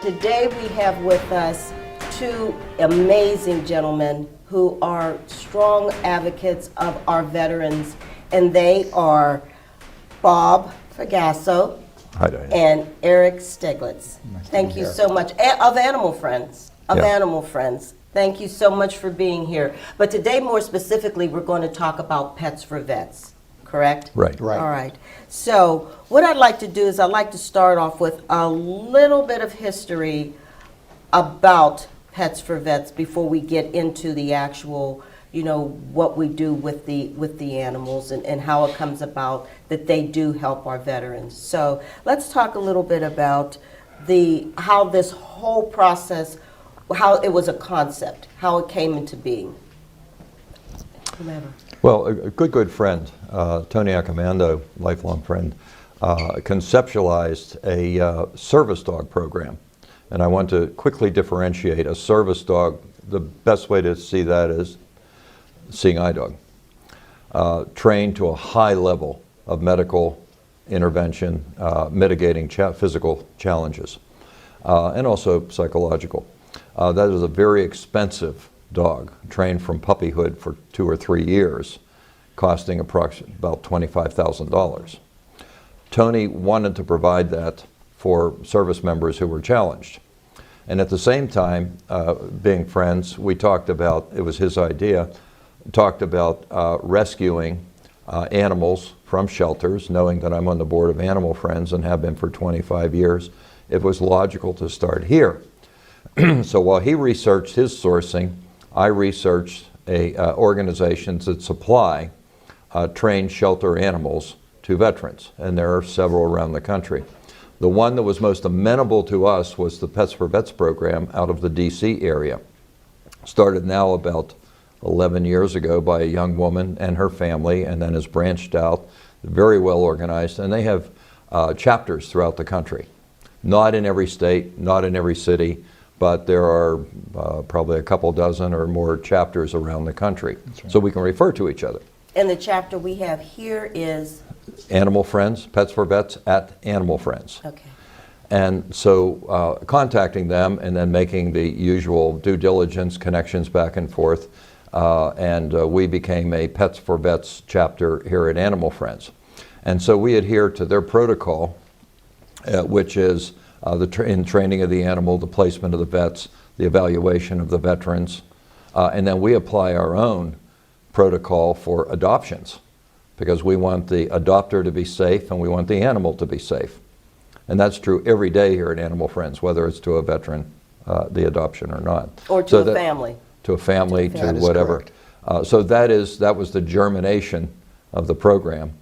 Today we have with us two amazing gentlemen who are strong advocates of our veterans, and they are Bob Fragasso Hi, Diane. and Eric Stieglitz. Nice to Thank be you here. so much. Of Animal Friends. Yeah. Animal Friends. Thank you so much for being here. But today, more specifically, we're going to talk about Pets for Vets, correct? Right. Right. All right. So what I'd like to do is I'd like to start off with a little bit of history about Pets for Vets before we get into the actual, what we do with the animals and how it comes about that they do help our veterans. So let's talk a little bit about how this whole process, how it was a concept, how it came into being. Whomever. Well, a good friend, Tony Accomando, lifelong friend, conceptualized a service dog program. And I want to quickly differentiate a service dog. The best way to see that is seeing eye dog, trained to a high level of medical intervention, mitigating physical challenges, and also psychological. That is a very expensive dog, trained from puppyhood for 2 or 3 years, costing approximately about $25,000. Tony wanted to provide that for service members who were challenged. And at the same time, being friends, we talked about, it was his idea, talked about rescuing animals from shelters, knowing that I'm on the board of Animal Friends and have been for 25 years. It was logical to start here. So while he researched his sourcing, I researched organizations that supply trained shelter animals to veterans, and there are several around the country. The one that was most amenable to us was the Pets for Vets program out of the DC area. Started now about 11 years ago by a young woman and her family, and then has branched out, very well organized, and they have chapters throughout the country. Not in every state, not in every city, but there are probably a couple dozen or more chapters around the country. Right. So we can refer to each other. And the chapter we have here is, Animal Friends, Pets for Vets at Animal Friends. okay. And so contacting them and then making the usual due diligence connections back and forth, and we became a Pets for Vets chapter here at Animal Friends. And so we adhere to their protocol, which is in training of the animal, the placement of the vets, the evaluation of the veterans, and then we apply our own protocol for adoptions, because we want the adopter to be safe and we want the animal to be safe. And that's true every day here at Animal Friends, whether it's to a veteran, the adoption or not. Or to a family. To a family, to That is whatever. So that was the germination of the program.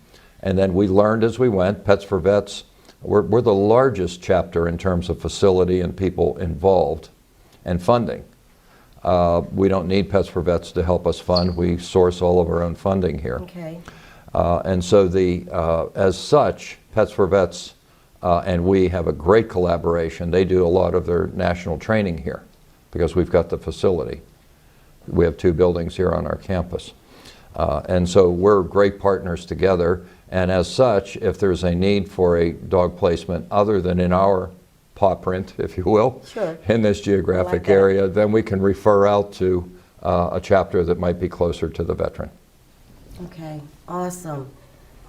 And then we learned as we went. Pets for Vets, we're the largest chapter in terms of facility and people involved and funding. We don't need Pets for Vets to help us fund. We source all of our own funding here. Okay. And so as such, Pets for Vets and we have a great collaboration. They do a lot of their national training here because we've got the facility. We have 2 buildings here on our campus. And so we're great partners together. And as such, if there's a need for a dog placement other than in our paw print, if you will, Sure. in this geographic that. area, then we can refer out to a chapter that might be closer to the veteran. Okay, awesome,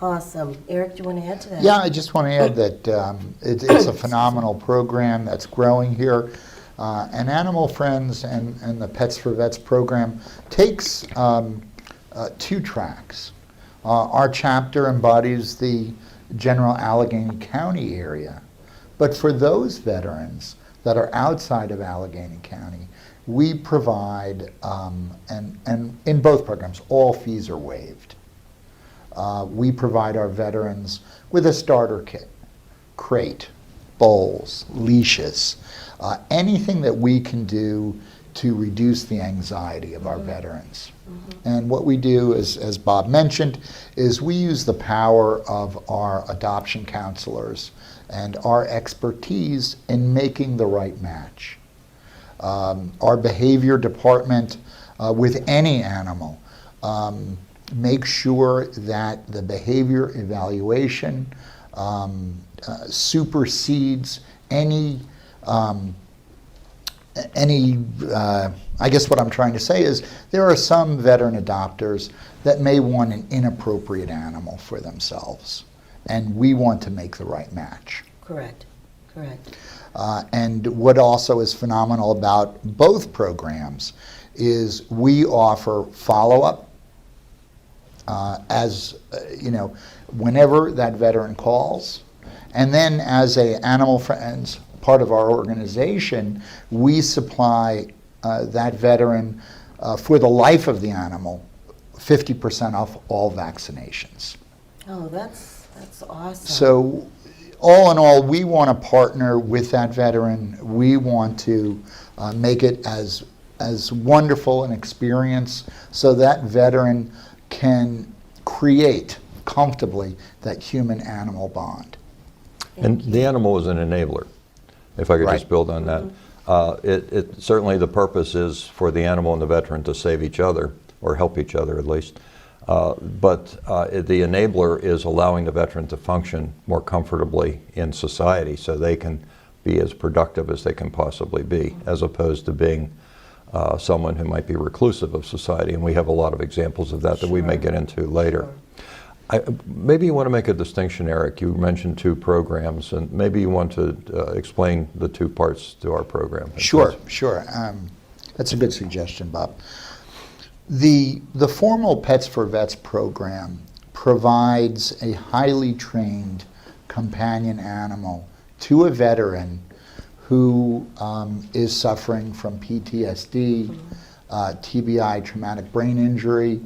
awesome. Eric, do you want to add to that? Yeah, I just want to add that it's a phenomenal program that's growing here. And Animal Friends and the Pets for Vets program takes 2 tracks. Our chapter embodies the general Allegheny County area. But for those veterans that are outside of Allegheny County, we provide, and in both programs, all fees are waived. We provide our veterans with a starter kit, crate, bowls, leashes, anything that we can do to reduce the anxiety of our veterans. And what we do, as Bob mentioned, is we use the power of our adoption counselors and our expertise in making the right match. Our behavior department with any animal make sure that the behavior evaluation supersedes any I guess what I'm trying to say is there are some veteran adopters that may want an inappropriate animal for themselves, and we want to make the right match. Correct. Correct. And what also is phenomenal about both programs is we offer follow-up whenever that veteran calls, and then as a Animal Friends part of our organization, we supply that veteran for the life of the animal 50% off all vaccinations. Oh, that's awesome. So all in all, we want to partner with that veteran. We want to make it as wonderful an experience so that veteran can create comfortably that human-animal bond. And the animal is an enabler, if I could just build on that. Certainly the purpose is for the animal and the veteran to save each other, or help each other at least. But the enabler is allowing the veteran to function more comfortably in society so they can be as productive as they can possibly be, as opposed to being someone who might be reclusive of society. And we have a lot of examples of that that we may get into later. Maybe you want to make a distinction, Eric. You mentioned two programs, and maybe you want to explain the two parts to our program. Sure. That's a good suggestion, Bob. The formal Pets for Vets program provides a highly trained companion animal to a veteran who is suffering from PTSD, TBI, traumatic brain injury,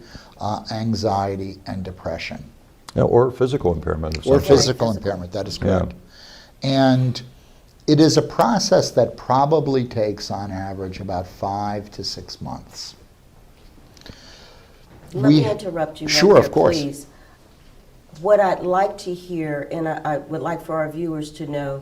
anxiety, and depression. Yeah, or physical impairment. Or physical impairment, that is correct. Yeah. And it is a process that probably takes, on average, about 5 to 6 months. Let me interrupt you right Sure, there, of course. please. What I'd like to hear, and I would like for our viewers to know,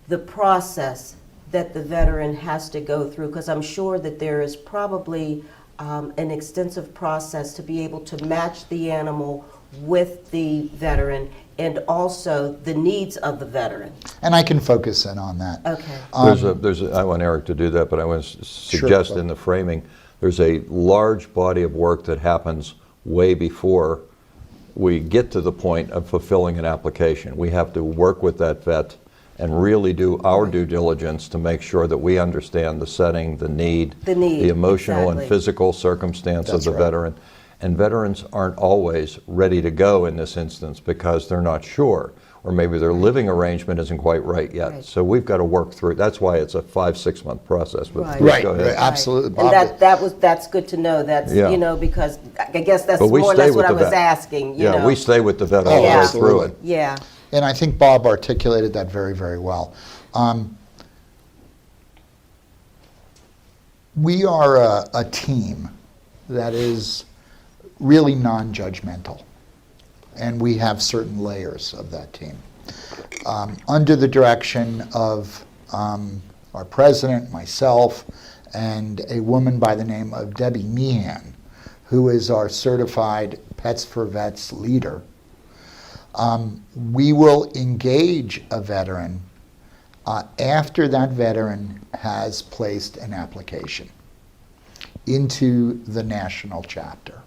the process that the veteran has to go through, because I'm sure that there is probably an extensive process to be able to match the animal with the veteran and also the needs of the veteran. And I can focus in on that. Okay. I want Eric to do that, but I want to suggest Sure. in the framing, there's a large body of work that happens way before we get to the point of fulfilling an application. We have to work with that vet and really do our due diligence to make sure that we understand the setting, the need, the emotional and physical circumstance of the veteran. And veterans aren't always ready to go in this instance because they're not sure, or maybe their living arrangement isn't quite right yet. Right. So we've got to work through. That's why it's a 5-6 month process. But right, absolutely. Bob. And that's good to know. That's because I guess that's more or less what I was asking. You know. We stay with the vet all the way through it. Yeah. And I think Bob articulated that very, very well. We are a team that is really non-judgmental, and we have certain layers of that team. Under the direction of our president, myself, and a woman by the name of Debbie Meehan, who is our certified Pets for Vets leader, we will engage a veteran after that veteran has placed an application into the national chapter.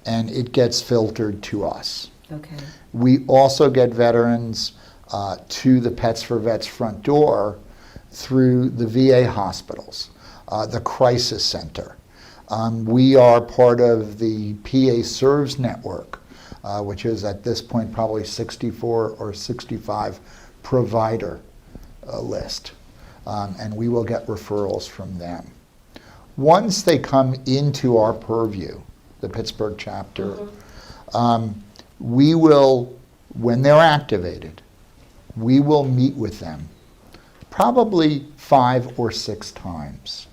And it gets filtered to us. Okay. We also get veterans to the Pets for Vets front door through the VA hospitals, the crisis center. We are part of the PA Serves network, which is at this point probably 64 or 65 provider list. And we will get referrals from them. Once they come into our purview, the Pittsburgh chapter, we will, when they're activated, we will meet with them probably 5 or 6 times.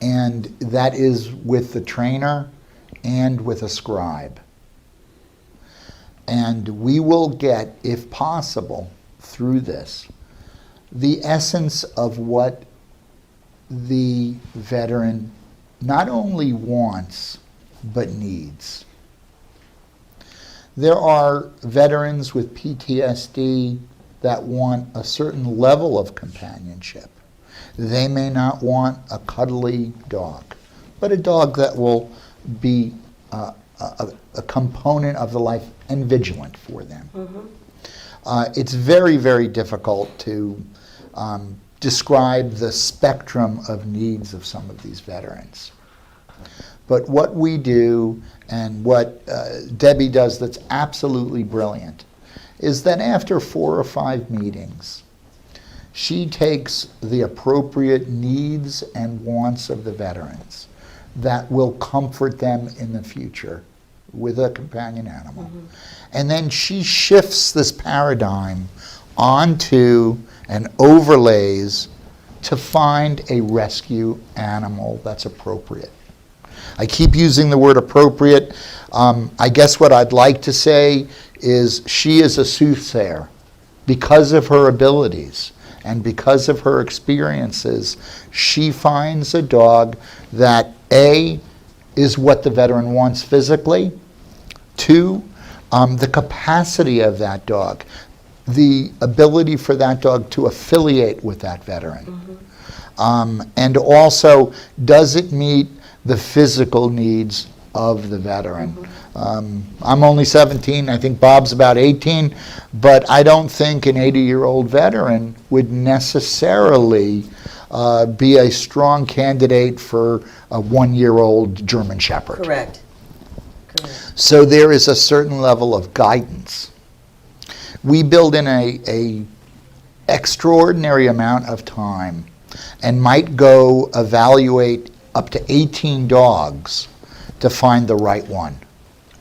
And that is with the trainer and with a scribe. And we will get, if possible, through this, the essence of what the veteran not only wants, but needs. There are veterans with PTSD that want a certain level of companionship. They may not want a cuddly dog, but a dog that will be a component of the life and vigilant for them. It's very, very difficult to describe the spectrum of needs of some of these veterans. But what we do, and what Debbie does that's absolutely brilliant, is that after 4 or 5 meetings, she takes the appropriate needs and wants of the veterans that will comfort them in the future with a companion animal. And then she shifts this paradigm onto and overlays to find a rescue animal that's appropriate. I keep using the word appropriate. I guess what I'd like to say is she is a soothsayer. Because of her abilities and because of her experiences, she finds a dog that, A, is what the veteran wants physically, 2, the capacity of that dog, the ability for that dog to affiliate with that veteran, and also, does it meet the physical needs of the veteran? I'm only 17, I think Bob's about 18, but I don't think an 80-year-old veteran would necessarily be a strong candidate for a 1-year-old German Shepherd. Correct. So there is a certain level of guidance. We build in a extraordinary amount of time and might go evaluate up to 18 dogs to find the right one.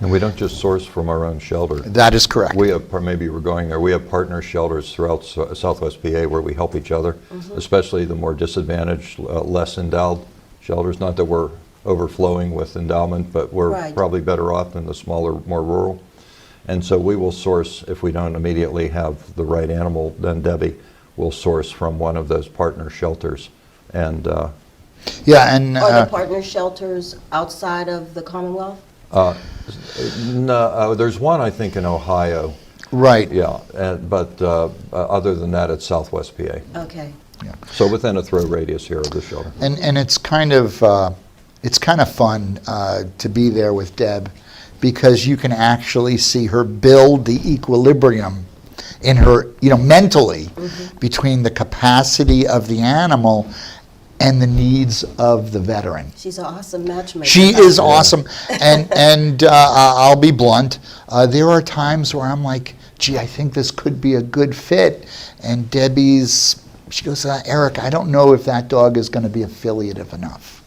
And we don't just source from our own shelter. That is correct. We have, or maybe we're going there, we have partner shelters throughout Southwest PA where we help each other, especially the more disadvantaged, less endowed shelters. Not that we're overflowing with endowment, but we're probably better off than the smaller, more rural. And so we will source, if we don't immediately have the right animal, then Debbie will source from one of those partner shelters. And yeah, and are the partner shelters outside of the Commonwealth? no, there's one I think in Ohio. Right. Yeah, but other than that, it's Southwest PA. Okay. Yeah. So within a throw radius here of the shelter. And it's kind of fun to be there with Deb, because you can actually see her build the equilibrium in her, mentally, between the capacity of the animal and the needs of the veteran. She's an awesome matchmaker. She is awesome, and I'll be blunt. There are times where I'm like, gee, I think this could be a good fit, and she goes, Eric, I don't know if that dog is going to be affiliative enough.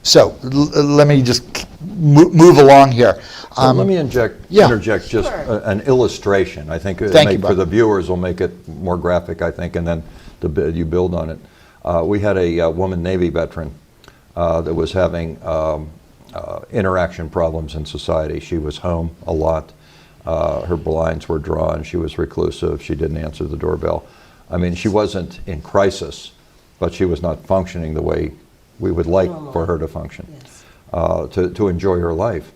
So let me just move along here. Let me interject just an illustration. I think for the viewers will make it more graphic, I think, and then you build on it. We had a woman Navy veteran that was having interaction problems in society. She was home a lot. Her blinds were drawn. She was reclusive. She didn't answer the doorbell. I mean, she wasn't in crisis, but she was not functioning the way we would like for her to function, to enjoy her life.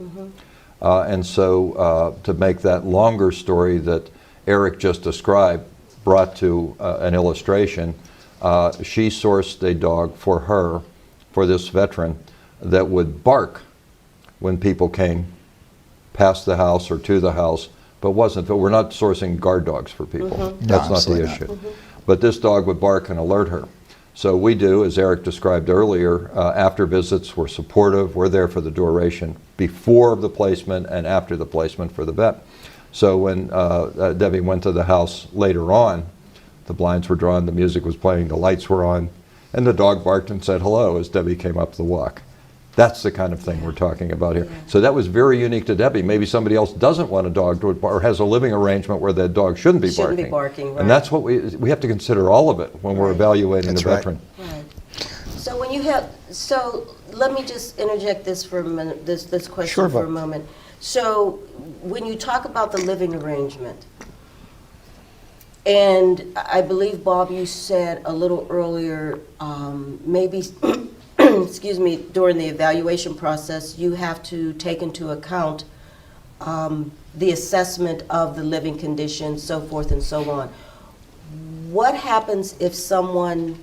And so to make that longer story that Eric just described brought to an illustration, she sourced a dog for her, for this veteran, that would bark when people came past the house or to the house, but we're not sourcing guard dogs for people. That's not the issue. But this dog would bark and alert her. So we do, as Eric described earlier, after visits, we're supportive. We're there for the duration before the placement and after the placement for the vet. So when Debbie went to the house later on, the blinds were drawn, the music was playing, the lights were on, and the dog barked and said hello as Debbie came up the walk. That's the kind of thing we're talking about here. So that was very unique to Debbie. Maybe somebody else doesn't want a dog to, or has a living arrangement where that dog shouldn't be barking. And that's what we have to consider all of it when we're evaluating the veteran. Right. So when you have, let me just interject this for a minute, this question for a moment. So when you talk about the living arrangement, and I believe, Bob, you said a little earlier, maybe excuse me, during the evaluation process, you have to take into account the assessment of the living conditions, so forth and so on. What happens if someone,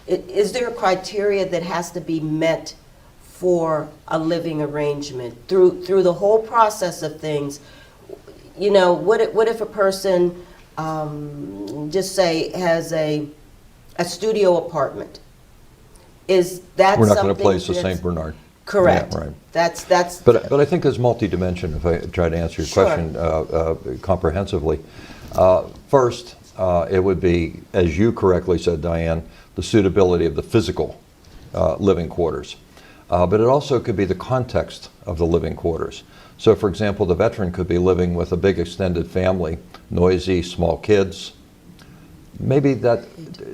is there a criteria that has to be met for a living arrangement through the whole process of things? You know, what if a person, just say, has a studio apartment? Is that We're not something going to place a that's- St. Bernard. Correct. Yeah, right. That's. But I think there's multi-dimension, if I try to answer your Sure. question comprehensively. First, it would be, as you correctly said, Diane, the suitability of the physical living quarters. But it also could be the context of the living quarters. So, for example, the veteran could be living with a big extended family, noisy, small kids. Maybe that,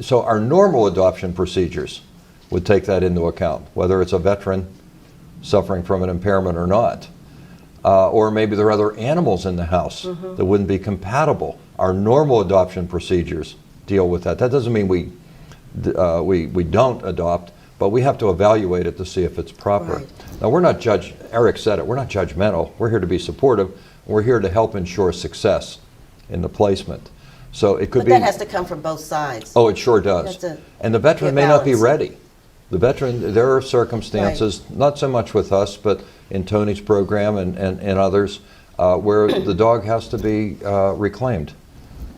so our normal adoption procedures would take that into account, whether it's a veteran suffering from an impairment or not. Or maybe there are other animals in the house that wouldn't be compatible. Our normal adoption procedures deal with that. That doesn't mean we don't adopt, but we have to evaluate it to see if it's proper. Right. Now, we're not Eric said it, we're not judgmental. We're here to be supportive. We're here to help ensure success in the placement. So it could But be. that has to come from both sides. Oh, it sure does. That's And the veteran be a may not be balance. ready. The veteran, there are circumstances, not so much with us, but in Tony's program and others, where the dog has to be reclaimed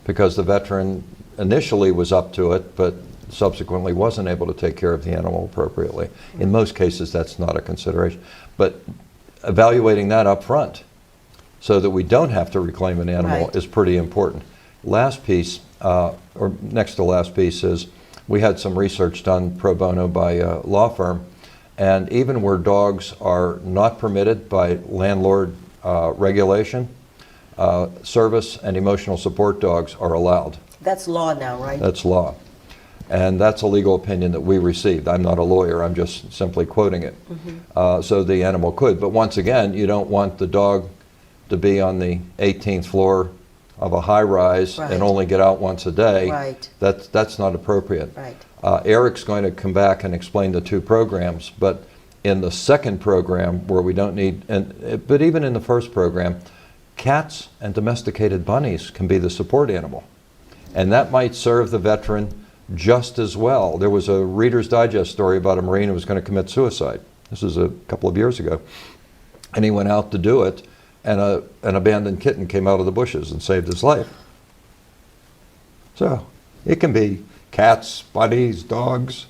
because the veteran initially was up to it, but subsequently wasn't able to take care of the animal appropriately. In most cases, that's not a consideration. But evaluating that up front so that we don't have to reclaim an animal Right. is pretty important. Last piece, or next to last piece, is we had some research done pro bono by a law firm, and even where dogs are not permitted by landlord regulation, service and emotional support dogs are allowed. That's law now, right? That's law. And that's a legal opinion that we received. I'm not a lawyer, I'm just simply quoting it. So the animal could, but once again, you don't want the dog to be on the 18th floor of a high-rise Right. and only get out once a day. Right. That's not appropriate. Right. Eric's going to come back and explain the two programs, but in the second program where we don't need, but even in the first program, cats and domesticated bunnies can be the support animal. And that might serve the veteran just as well. There was a Reader's Digest story about a Marine who was going to commit suicide. This was a couple of years ago. And he went out to do it, and an abandoned kitten came out of the bushes and saved his life. So it can be cats, bunnies, dogs.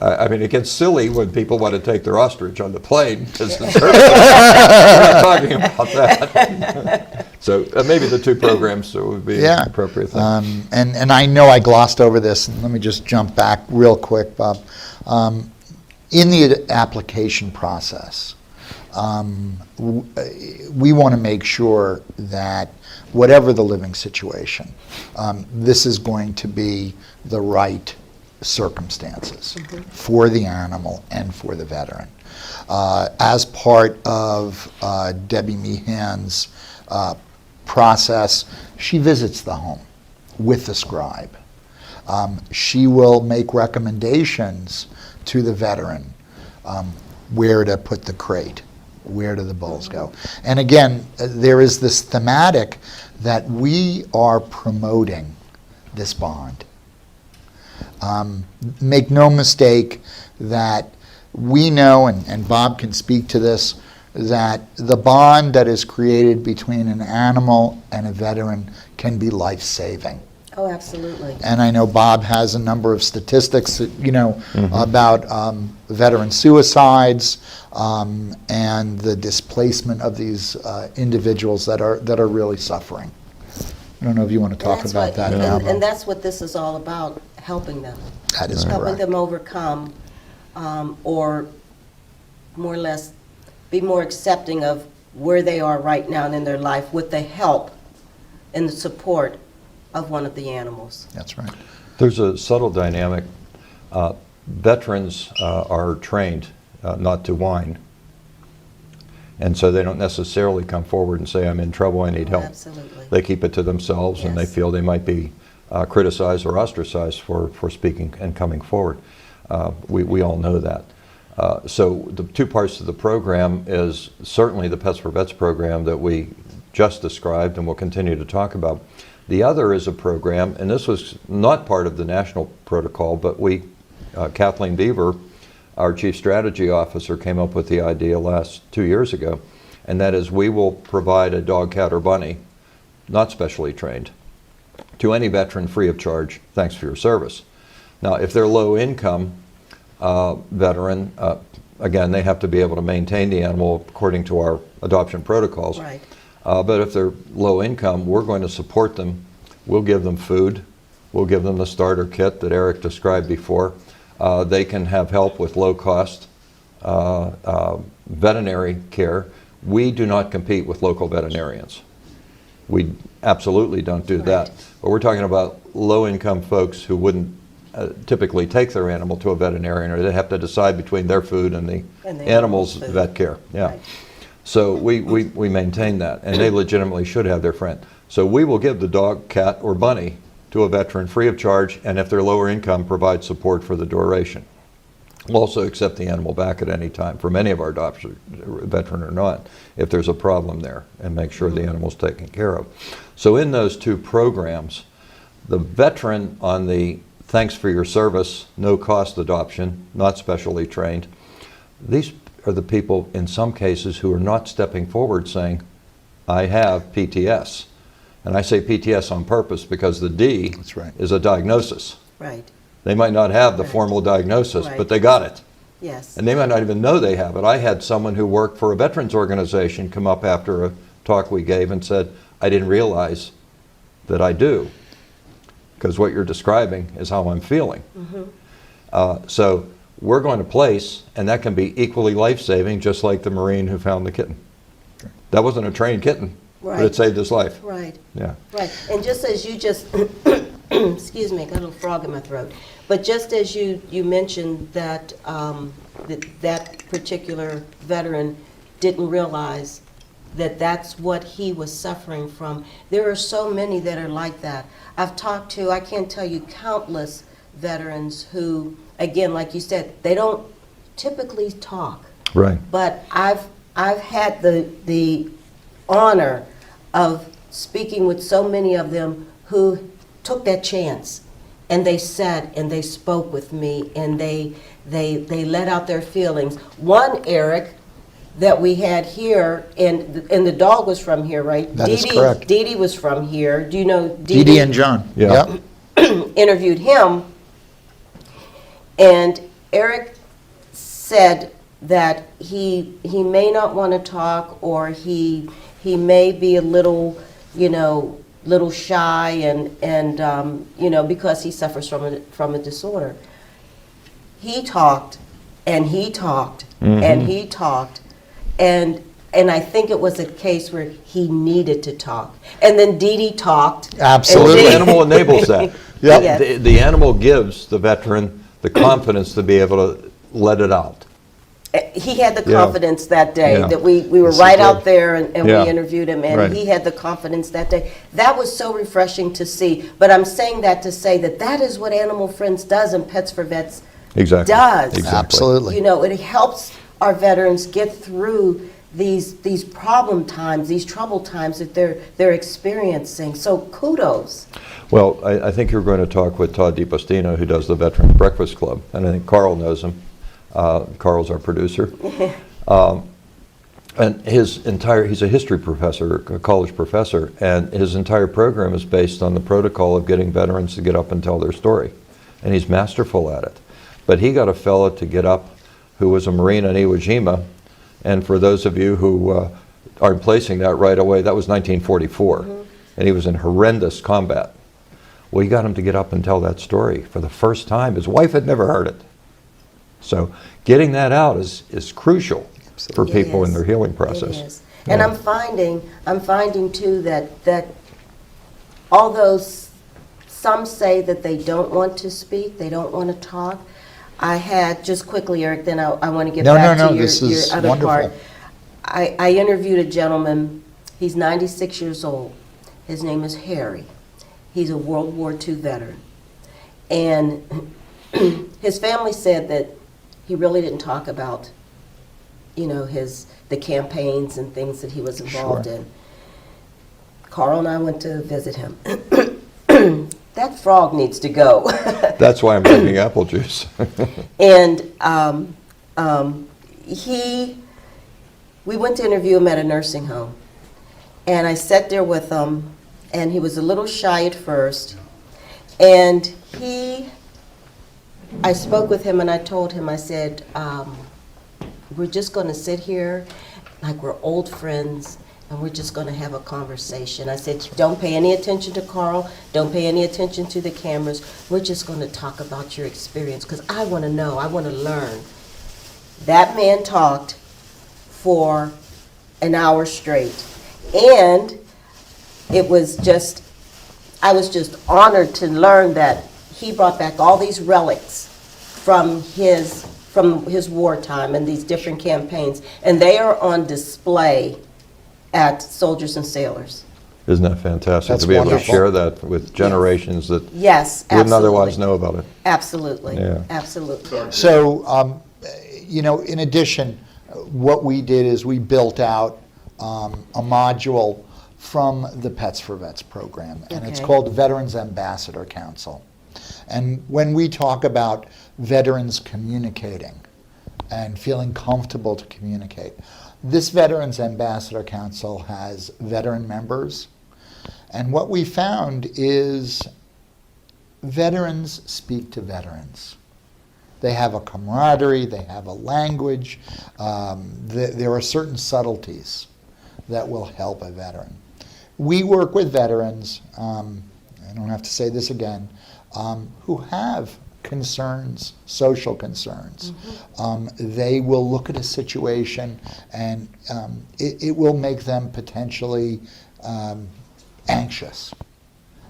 I mean, it gets silly when people want to take their ostrich on the plane. We're not talking about that. So maybe the two programs would be an appropriate thing. And I know I glossed over this, and let me just jump back real quick, Bob. In the application process, we want to make sure that whatever the living situation, this is going to be the right circumstances for the animal and for the veteran. As part of Debbie Meehan's process, she visits the home with the scribe. She will make recommendations to the veteran where to put the crate, where do the bowls go. And again, there is this thematic that we are promoting this bond. Make no mistake that we know, and Bob can speak to this, that the bond that is created between an animal and a veteran can be life-saving. Oh, absolutely. And I know Bob has a number of statistics, about veteran suicides and the displacement of these individuals that are really suffering. I don't know if you want to talk That's about what- that and, now. and that's what this is all about, helping them. That is Helping correct. them overcome, or more or less be more accepting of where they are right now in their life with the help and the support of one of the animals. That's right. There's a subtle dynamic. Veterans are trained not to whine. And so they don't necessarily come forward and say, I'm in trouble, I need help. Absolutely. They keep it to themselves, and they Yes. feel they might be criticized or ostracized for speaking and coming forward. We all know that. So the two parts of the program is certainly the Pets for Vets program that we just described and we'll continue to talk about. The other is a program, and this was not part of the national protocol, but Kathleen Beaver, our Chief Strategy Officer, came up with the idea 2 years ago, and that is we will provide a dog, cat, or bunny, not specially trained, to any veteran free of charge, thanks for your service. Now, if they're low income veteran, again, they have to be able to maintain the animal according to our adoption protocols. Right. But if they're low income, we're going to support them. We'll give them food. We'll give them the starter kit that Eric described before. They can have help with low cost veterinary care. We do not compete with local veterinarians. We absolutely don't do that. Right. But we're talking about low income folks who wouldn't typically take their animal to a veterinarian, or they have to decide between their food and the animal's food. vet care. Yeah. Right. So we maintain that, and they legitimately should have their friend. So we will give the dog, cat, or bunny to a veteran free of charge, and if they're lower income, provide support for the duration. We'll also accept the animal back at any time, for many of our adoption, veteran or not, if there's a problem there, and make sure the animal's taken care of. So in those two programs, the veteran on the thanks for your service, no cost adoption, not specially trained, these are the people in some cases who are not stepping forward saying, I have PTS. And I say PTS on purpose because the D That's right. is a diagnosis. Right. They might not have the Right. formal diagnosis, Right. but they got it. Yes. And they might not even know they have it. I had someone who worked for a veterans organization come up after a talk we gave and said, I didn't realize that I do, because what you're describing is how I'm feeling. So we're going to place, and that can be equally life-saving, just like the Marine who found the kitten. That wasn't a trained kitten, but Right. it saved his life. Right. Yeah. Right. And just as you just, excuse me, got a little frog in my throat. But just as you mentioned that that particular veteran didn't realize that that's what he was suffering from, there are so many that are like that. I've talked to, I can't tell you, countless veterans who, again, like you said, they don't typically talk. Right. But I've had the honor of speaking with so many of them who took that chance, and they said and they spoke with me, and they let out their feelings. One, Eric, that we had here, and the dog was from here, right? That is correct. Dee Dee was from here. Do you know Dee Dee and John. Yeah. Yep. interviewed him, and Eric said that he may not want to talk, or he may be a little, little shy, and because he suffers from a disorder. He talked, and he talked, and he talked, and I think it was a case where he needed to talk. And then Dee Dee talked. Absolutely. The animal enables that. Yep. Yes. The animal gives the veteran the confidence to be able to let it out. He had the Yeah. confidence that day Yeah. that we were Yes, he right did. out there, and Yeah. we interviewed him, and Right. he had the confidence that day. That was so refreshing to see. But I'm saying that to say that is what Animal Friends does, and Pets for Vets Exactly. does. Exactly. Absolutely. It helps our veterans get through these problem times, these trouble times that they're experiencing. So kudos. Well, I think you're going to talk with Todd DiPostino, who does the Veterans Breakfast Club, and I think Carl knows him. Carl's our producer. And he's a history professor, a college professor, and his entire program is based on the protocol of getting veterans to get up and tell their story. And he's masterful at it. But he got a fellow to get up who was a Marine on Iwo Jima, and for those of you who aren't placing that right away, that was 1944, and he was in horrendous combat. Well, he got him to get up and tell that story for the first time. His wife had never heard it. So getting that out is crucial for It people in is. their healing process. It is. And Yeah. I'm finding too that although some say that they don't want to speak, they don't want to talk, I had, just quickly, Eric, then I want to get back to your this is other wonderful. part. I interviewed a gentleman, he's 96 years old. His name is Harry. He's a World War II veteran. And his family said that he really didn't talk about, the campaigns and things that he was involved Sure. in. Carl and I went to visit him. That frog needs to go. That's why I'm drinking apple juice. And we went to interview him at a nursing home. And I sat there with him, and he was a little shy at first. And I spoke with him, and I told him, I said, we're just going to sit here like we're old friends, and we're just going to have a conversation. I said, don't pay any attention to Carl. Don't pay any attention to the cameras. We're just going to talk about your experience, because I want to know. I want to learn. That man talked for an hour straight. And I was just honored to learn that he brought back all these relics from his wartime and these different campaigns. And they are on display at Soldiers and Sailors. Isn't that fantastic That's to be able to wonderful. share that with generations that Yes, wouldn't absolutely. otherwise know about it? Absolutely. Yeah. Absolutely. So, in addition, what we did is we built out a module from the Pets for Vets program, and it's Okay. called Veterans Ambassador Council. And when we talk about veterans communicating and feeling comfortable to communicate, this Veterans Ambassador Council has veteran members, and what we found is veterans speak to veterans. They have a camaraderie, they have a language, there are certain subtleties that will help a veteran. We work with veterans, I don't have to say this again, who have concerns, social concerns. They will look at a situation and it will make them potentially anxious.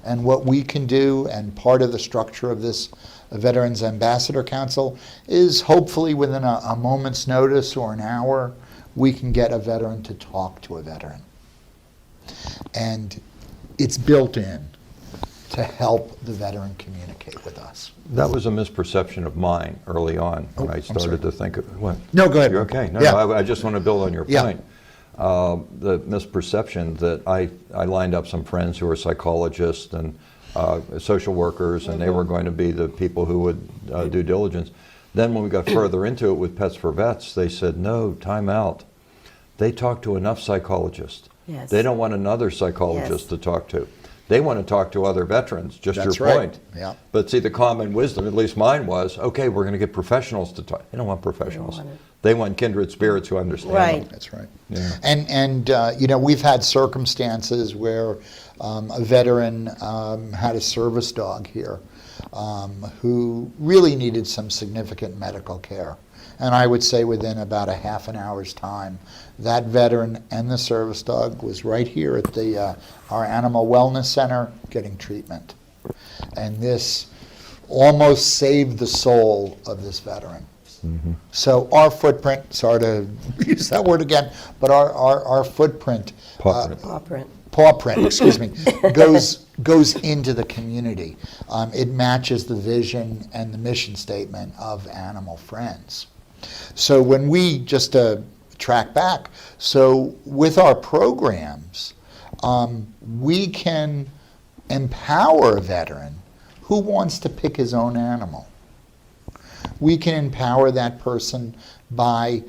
And what we can do, and part of the structure of this Veterans Ambassador Council, is hopefully within a moment's notice or an hour, we can get a veteran to talk to a veteran. And it's built in to help the veteran communicate with us. That was a misperception of mine early on when I I'm sorry. started to think of what. No, go ahead. You're okay. No, Yeah. no, I just want to build on your Yeah. point. The misperception that I lined up some friends who were psychologists and social workers, and they were going to be the people who would due diligence. Then when we got further into it with Pets for Vets, they said, no, time out. They talk to enough psychologists. Yes. They don't want another psychologist Yes. to talk to. They want to talk to other veterans, just That's your right. point. Yeah. But see, the common wisdom, at least mine was, okay, we're going to get professionals to talk. They don't want professionals. want it. They want kindred spirits who understand Right. them. That's right. Yeah. And we've had circumstances where a veteran had a service dog here who really needed some significant medical care. And I would say within about a half an hour's time, that veteran and the service dog was right here at our Animal Wellness Center getting treatment. And this almost saved the soul of this veteran. Mm-hmm. So our footprint, sorry to use that word again, but our footprint, Paw print. Paw print. paw print, excuse me, goes into the community. It matches the vision and the mission statement of Animal Friends. So when we, just to track back, so with our programs, we can empower a veteran who wants to pick his own animal. We can empower that person by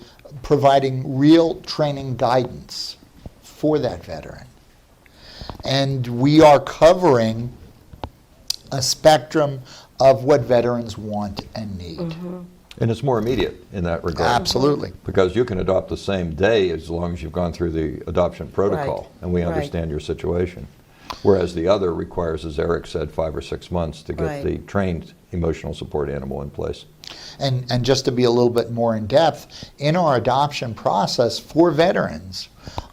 providing real training guidance for that veteran. And we are covering a spectrum of what veterans want and need. And it's more immediate in that regard. Absolutely. Because you can adopt the same day as long as you've gone through the adoption protocol, Right. and we Right. understand your situation. Whereas the other requires, as Eric said, 5 or 6 months to get Right. the trained emotional support animal in place. And just to be a little bit more in depth, in our adoption process for veterans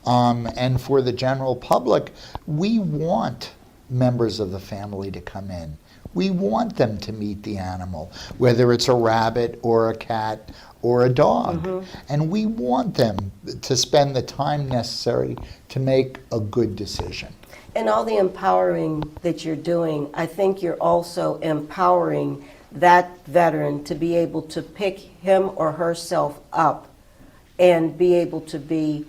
and for the general public, we want members of the family to come in. We want them to meet the animal, whether it's a rabbit or a cat or a dog. And we want them to spend the time necessary to make a good decision. And all the empowering that you're doing, I think you're also empowering that veteran to be able to pick him or herself up and be able to be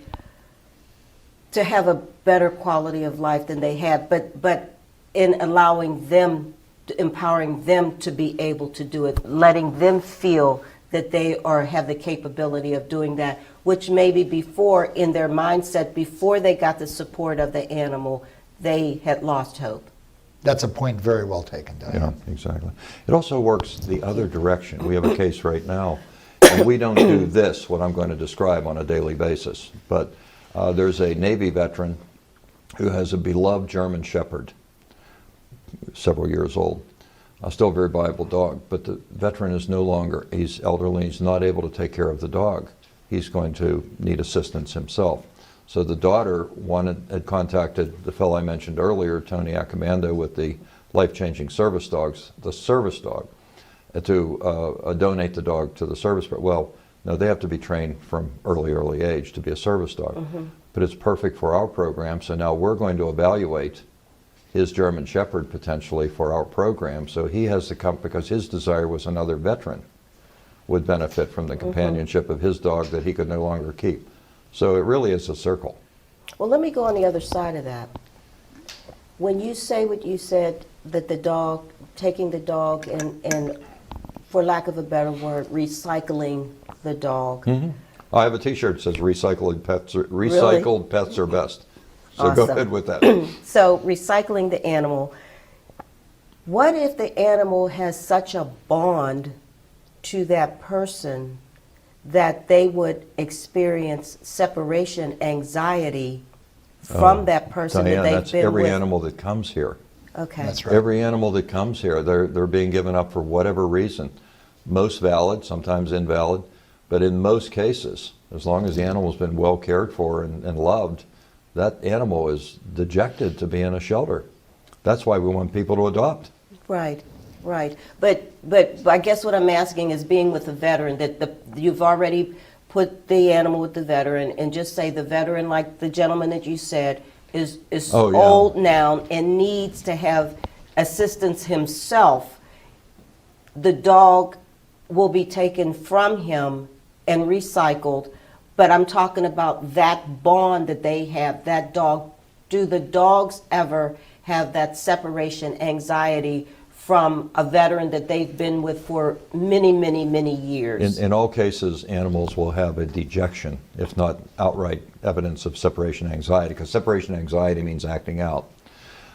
to have a better quality of life than they had, but in allowing them, empowering them to be able to do it, letting them feel that they have the capability of doing that, which maybe before, in their mindset, before they got the support of the animal, they had lost hope. That's a point very well taken, Diane. Yeah, exactly. It also works the other direction. We have a case right now, and we don't do this, what I'm going to describe, on a daily basis. But there's a Navy veteran who has a beloved German Shepherd, several years old. Still a very viable dog, but the veteran is no longer, he's elderly, he's not able to take care of the dog. He's going to need assistance himself. So the daughter had contacted the fellow I mentioned earlier, Tony Accomando, with the life-changing service dogs, the service dog, to donate the dog to the service. Well, no, they have to be trained from early age to be a service dog. Mm-hmm. But it's perfect for our program, so now we're going to evaluate his German Shepherd potentially for our program. So he has to come, because his desire was another veteran would benefit from the companionship of his dog that he could no longer keep. So it really is a circle. Well, let me go on the other side of that. When you say what you said, that the dog, taking the dog and for lack of a better word, recycling the dog. Mm-hmm. I have a T-shirt that says recycled pets are best. So Awesome. Go ahead with that. So recycling the animal. What if the animal has such a bond to that person that they would experience separation anxiety from that person Diane, that they've that's been every with? animal that comes here. Okay. That's right. Every animal that comes here, they're being given up for whatever reason. Most valid, sometimes invalid, but in most cases, as long as the animal's been well cared for and loved, that animal is dejected to be in a shelter. That's why we want people to adopt. Right, right. But I guess what I'm asking is, being with a veteran, that you've already put the animal with the veteran, and just say the veteran, like the gentleman that you said, is Oh, yeah. old now and needs to have assistance himself. The dog will be taken from him and recycled. But I'm talking about that bond that they have, that dog. Do the dogs ever have that separation anxiety from a veteran that they've been with for many, many, many years? In all cases, animals will have a dejection, if not outright evidence of separation anxiety, because separation anxiety means acting out.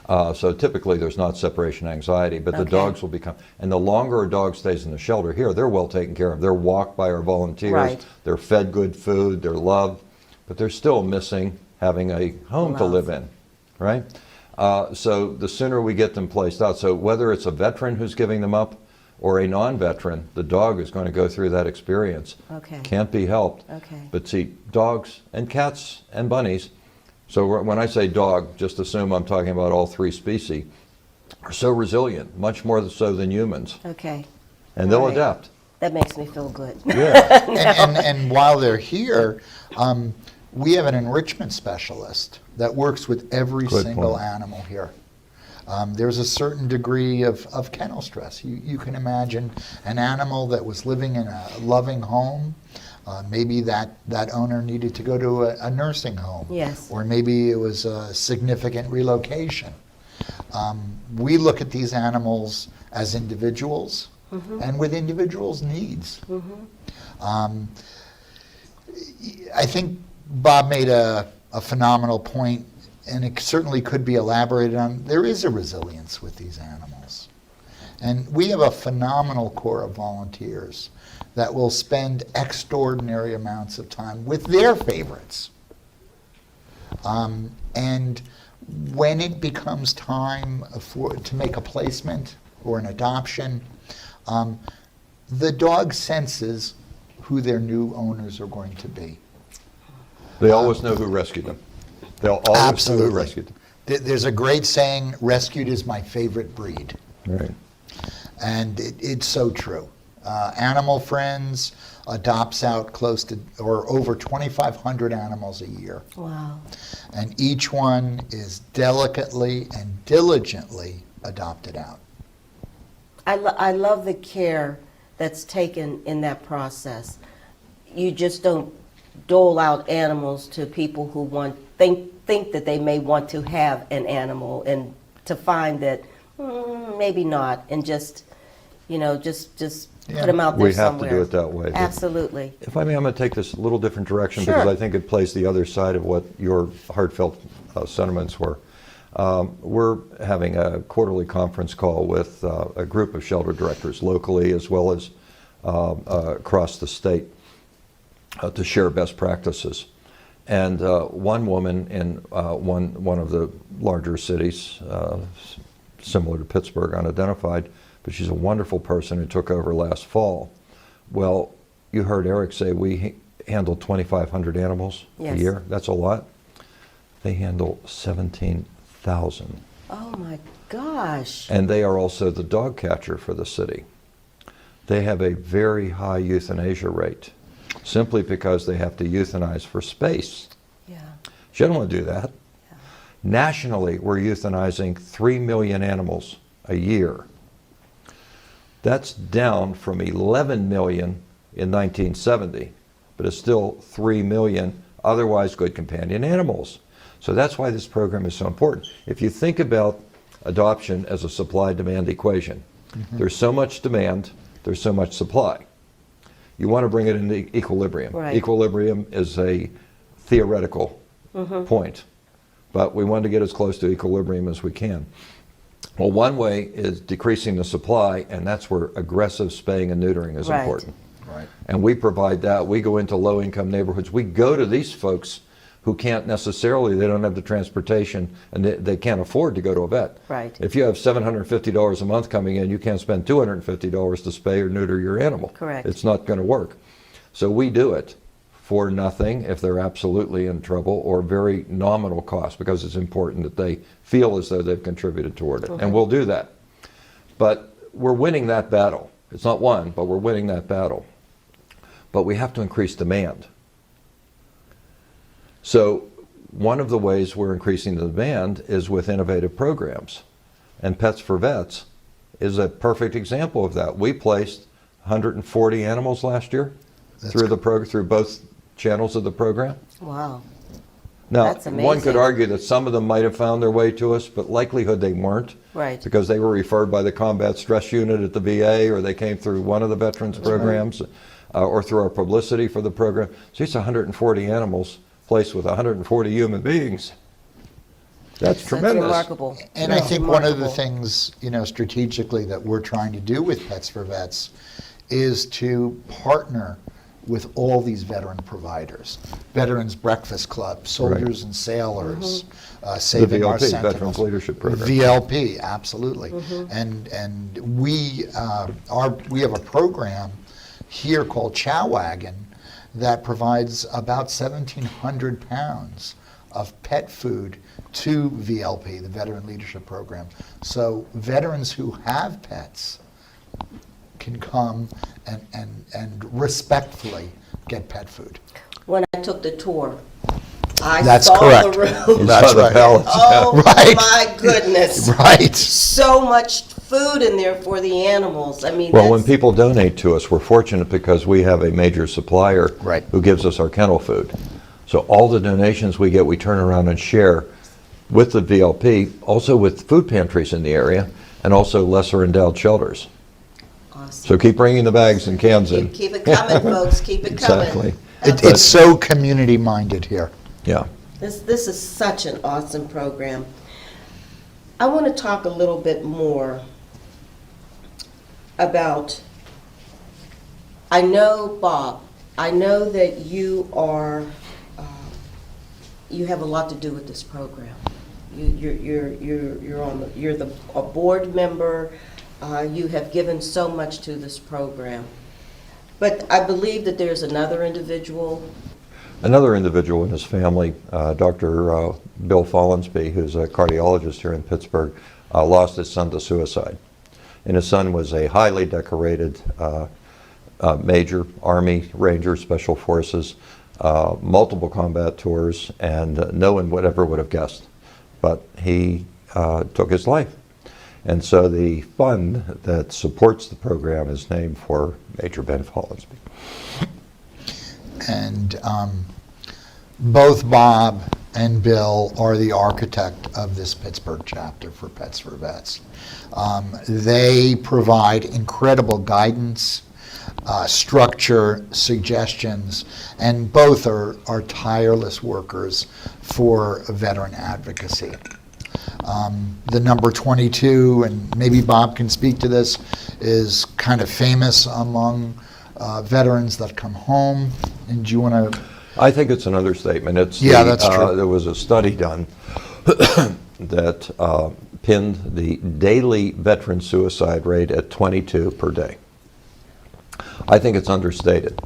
So typically there's not separation anxiety, but the Okay. dogs will become, and the longer a dog stays in the shelter here, they're well taken care of. They're walked by our volunteers, Right. they're fed good food, they're loved, but they're still missing having a home to Love. live in, right? So the sooner we get them placed out, so whether it's a veteran who's giving them up or a non-veteran, the dog is going to go through that experience. Okay. Can't be helped. Okay. But see, dogs and cats and bunnies, so when I say dog, just assume I'm talking about all three species, are so resilient, much more so than humans, Okay. and they'll All right. adapt. That makes me feel good. Yeah. And while they're here, we have an enrichment specialist that works with every Good single point. animal here. There's a certain degree of kennel stress. You can imagine an animal that was living in a loving home. Maybe that owner needed to go to a nursing home. Yes. Or maybe it was a significant relocation. We look at these animals as individuals and with individuals' needs. I think Bob made a phenomenal point, and it certainly could be elaborated on. There is a resilience with these animals. And we have a phenomenal core of volunteers that will spend extraordinary amounts of time with their favorites. And when it becomes time to make a placement or an adoption, the dog senses who their new owners are going to be. They always know who rescued them. They'll always know Absolutely. who rescued them. There's a great saying, rescued is my favorite breed. Right. And it's so true. Animal Friends adopts out close to or over 2,500 animals a year. Wow. And each one is delicately and diligently adopted out. I love the care that's taken in that process. You just don't dole out animals to people who think think that they may want to have an animal, and to find that maybe not, and just put them out there We have somewhere. to do it that way. Absolutely. If I may, I'm going to take this a little different direction Sure. because I think it plays the other side of what your heartfelt sentiments were. We're having a quarterly conference call with a group of shelter directors locally as well as across the state to share best practices. And one woman in one of the larger cities, similar to Pittsburgh, unidentified, but she's a wonderful person who took over last fall. Well, you heard Eric say we handle 2,500 animals a Yes. year. That's a lot. They handle 17,000. Oh my gosh. And they are also the dog catcher for the city. They have a very high euthanasia rate, simply because they have to euthanize for space. Yeah. You don't want to do that. Yeah. Nationally, we're euthanizing 3 million animals a year. That's down from 11 million in 1970, but it's still 3 million otherwise good companion animals. So that's why this program is so important. If you think about adoption as a supply-demand equation, there's so much demand, there's so much supply. You want to bring it into equilibrium. Right. Equilibrium is a theoretical point, but we want to get as close to equilibrium as we can. Well, one way is decreasing the supply, and that's where aggressive spaying and neutering is Right. important. Right. And we provide that. We go into low-income neighborhoods. We go to these folks who can't necessarily, they don't have the transportation, and they can't afford to go to a vet. Right. If you have $750 a month coming in, you can't spend $250 to spay or neuter your animal. Correct. It's not going to work. So we do it for nothing if they're absolutely in trouble, or very nominal cost, because it's important that they feel as though they've contributed toward it. And we'll do that. But we're winning that battle. It's not won, but we're winning that battle. But we have to increase demand. So one of the ways we're increasing the demand is with innovative programs. And Pets for Vets is a perfect example of that. We placed 140 animals last year through both channels of the program. Wow. Now, That's one could amazing. argue that some of them might have found their way to us, but likelihood they weren't. Right. Because they were referred by the Combat Stress Unit at the VA, or they came through one of the veterans programs, or through our publicity for the program. So it's 140 animals placed with 140 human beings. That's tremendous. That's remarkable. And I think one of the Remarkable. things, strategically that we're trying to do with Pets for Vets is to partner with all these veteran providers. Veterans Breakfast Club, Soldiers and Sailors, Saving Our VLP, Sentinels. Veterans Leadership Program. VLP, absolutely. And we have a program here called Chow Wagon that provides about 1,700 pounds of pet food to VLP, the Veteran Leadership Program. So veterans who have pets can come and respectfully get pet food. When I took the tour, I That's saw correct. the room. You That's saw the right. pallets. Oh Right. my goodness. Right. So much food in there for the animals. I mean, Well, when that's- people donate to us, we're fortunate because we have a major supplier Right. who gives us our kennel food. So all the donations we get, we turn around and share with the VLP, also with food pantries in the area, and also lesser endowed shelters. Awesome. So keep bringing the bags and cans in. Keep it coming, folks. Keep it coming. Exactly. It's so community-minded here. Yeah. This is such an awesome program. I want to talk a little bit more about, I know, Bob, I know that you are, you have a lot to do with this program. You're a board member. You have given so much to this program. But I believe that there's another individual. Another individual in his family, Dr. Bill Follansby, who's a cardiologist here in Pittsburgh, lost his son to suicide. And his son was a highly decorated Major, Army, Ranger, Special Forces, multiple combat tours, and no one would have guessed. But he took his life. And so the fund that supports the program is named for Major Ben Follansby. And both Bob and Bill are the architect of this Pittsburgh chapter for Pets for Vets. They provide incredible guidance, structure, suggestions, and both are tireless workers for veteran advocacy. The number 22, and maybe Bob can speak to this, is kind of famous among veterans that come home. And do you want to? I think it's an understatement. That's true. There was a study done that pinned the daily veteran suicide rate at 22 per day. I think it's understated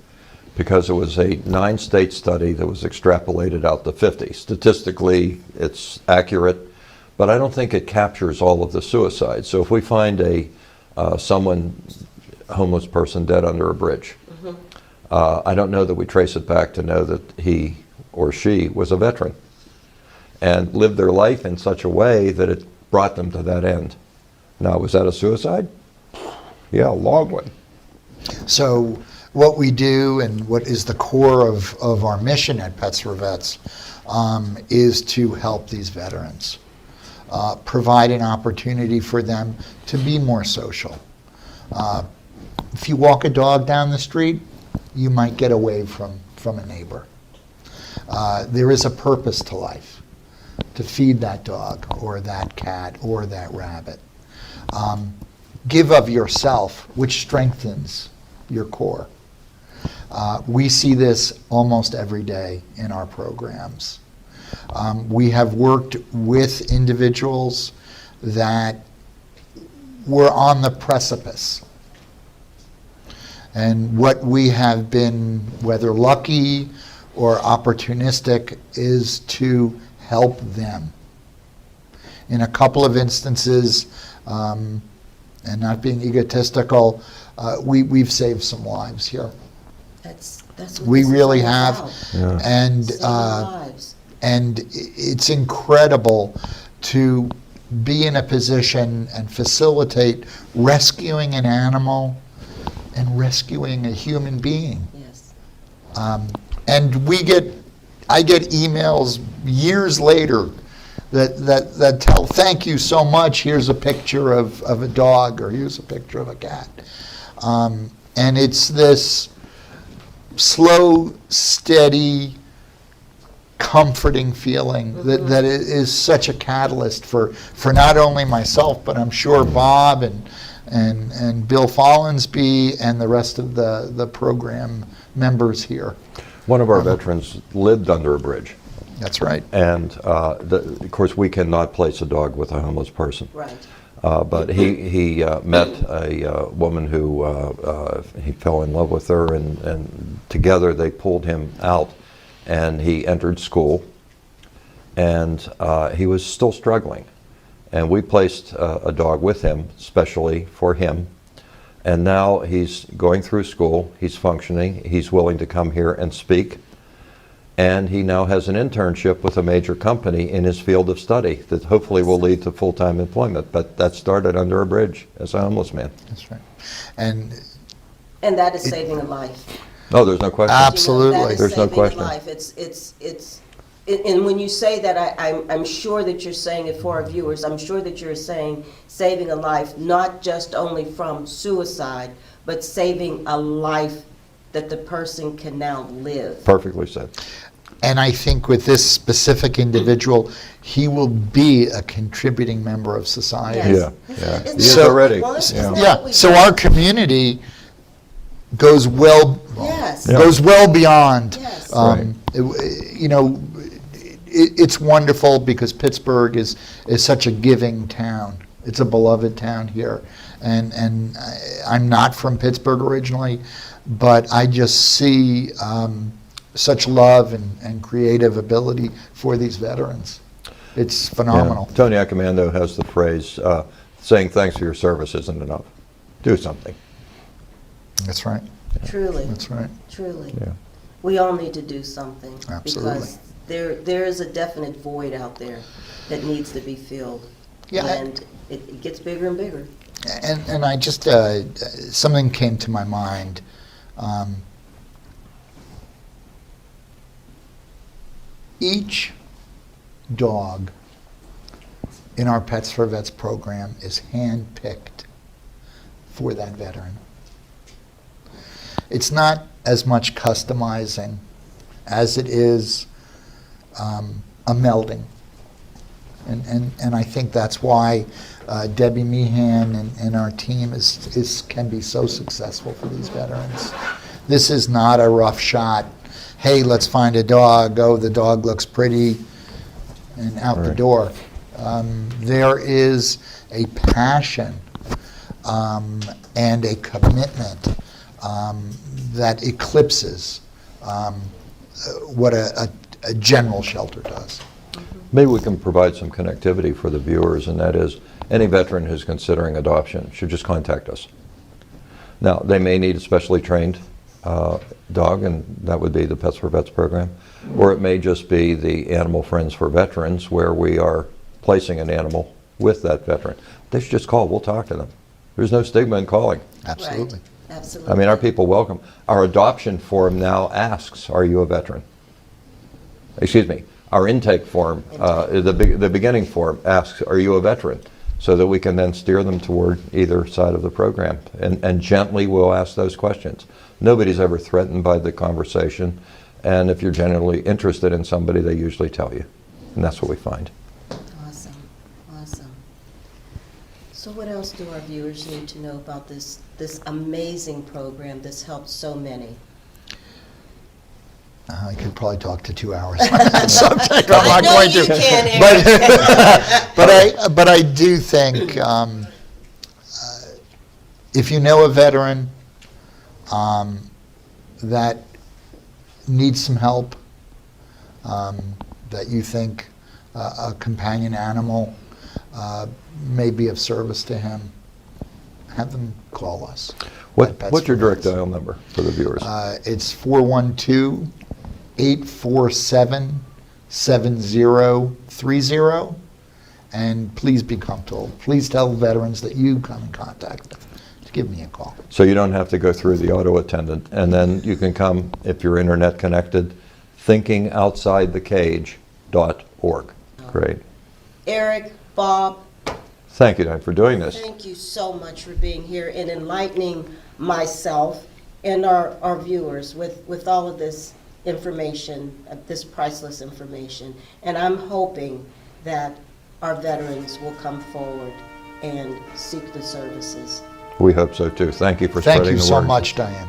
because it was a 9-state study that was extrapolated out to 50. Statistically, it's accurate, but I don't think it captures all of the suicides. So if we find a homeless person dead under a bridge, I don't know that we trace it back to know that he or she was a veteran and lived their life in such a way that it brought them to that end. Now, was that a suicide? Yeah, a long one. So what we do and what is the core of our mission at Pets for Vets is to help these veterans, provide an opportunity for them to be more social. If you walk a dog down the street, you might get away from a neighbor. There is a purpose to life, to feed that dog or that cat or that rabbit. Give of yourself, which strengthens your core. We see this almost every day in our programs. We have worked with individuals that were on the precipice. And what we have been, whether lucky or opportunistic, is to help them. In a couple of instances, and not being egotistical, we've saved some lives here. That's what We this is really all have, about. Yeah. Saving lives. and it's incredible to be in a position and facilitate rescuing an animal and rescuing a human being. Yes. And I get emails years later that tell, thank you so much, here's a picture of a dog, or here's a picture of a cat. And it's this slow, steady, comforting feeling that it is such a catalyst for not only myself, but I'm sure Bob and Bill Follansby and the rest of the program members here. One of our veterans lived under a bridge. That's right. And of course, we cannot place a dog with a homeless person. Right. But he met a woman who he fell in love with her, and together they pulled him out, and he entered school, and he was still struggling. And we placed a dog with him, specially for him. And now he's going through school, he's functioning, he's willing to come here and speak. And he now has an internship with a major company in his field of study that hopefully will lead to full-time employment. But that started under a bridge as a homeless man. That's right. And that is saving a life. No, there's no question. Absolutely. That is There's no saving question. a life. And when you say that, I'm sure that you're saying it for our viewers. I'm sure that you're saying saving a life, not just only from suicide, but saving a life that the person can now live. Perfectly said. And I think with this specific individual, he will be a contributing member of society. Yes. Yeah, yeah. Isn't He is that- already. well, isn't Yeah. that Yeah. what we So do? our community goes Yes. Yeah. goes well beyond. Yes. It's wonderful because Pittsburgh is such a giving town. It's a beloved town here, and I'm not from Pittsburgh originally, but I just see such love and creative ability for these veterans. It's phenomenal. Yeah. Tony Accomando has the phrase, saying thanks for your service isn't enough. Do something. That's right. Truly. That's right. Truly. Yeah. We all need to do something. Absolutely. Because there is a definite void out there that needs to be filled. Yeah. And it gets bigger and bigger. And I just, something came to my mind. Each dog in our Pets for Vets program is hand-picked for that veteran. It's not as much customizing as it is a melding. And I think that's why Debbie Meehan and our team can be so successful for these veterans. This is not a rough shot. Hey, let's find a dog. Oh, the dog looks pretty, and out the door. There is a passion and a commitment that eclipses what a general shelter does. Maybe we can provide some connectivity for the viewers, and that is any veteran who's considering adoption should just contact us. Now, they may need a specially trained dog, and that would be the Pets for Vets program, or it may just be the Animal Friends for Veterans, where we are placing an animal with that veteran. They should just call. We'll talk to them. There's no stigma in calling. Absolutely. Right. Absolutely. I mean, our people welcome. Our adoption form now asks, are you a veteran? Excuse me. Our intake form, the beginning form asks, are you a veteran? So that we can then steer them toward either side of the program. And gently we'll ask those questions. Nobody's ever threatened by the conversation. And if you're genuinely interested in somebody, they usually tell you. And that's what we find. Awesome. Awesome. So what else do our viewers need to know about this amazing program that's helped so many? I could probably talk to 2 hours on that subject. I'm I not know going you to. can, Eric. But I do think if you know a veteran that needs some help, that you think a companion animal may be of service to him, have them call us. What's your direct dial number for the viewers? It's 412-847-7030, and please be comfortable. Please tell veterans that you come in contact with to give me a call. So you don't have to go through the auto attendant, and then you can come, if you're internet connected, thinkingoutsidethecage.org. Great. Eric, Bob, Thank you, Diane, for doing this. thank you so much for being here and enlightening myself and our viewers with all of this information, this priceless information. And I'm hoping that our veterans will come forward and seek the services. We hope so too. Thank you for Thank spreading you the so word. much, Diane.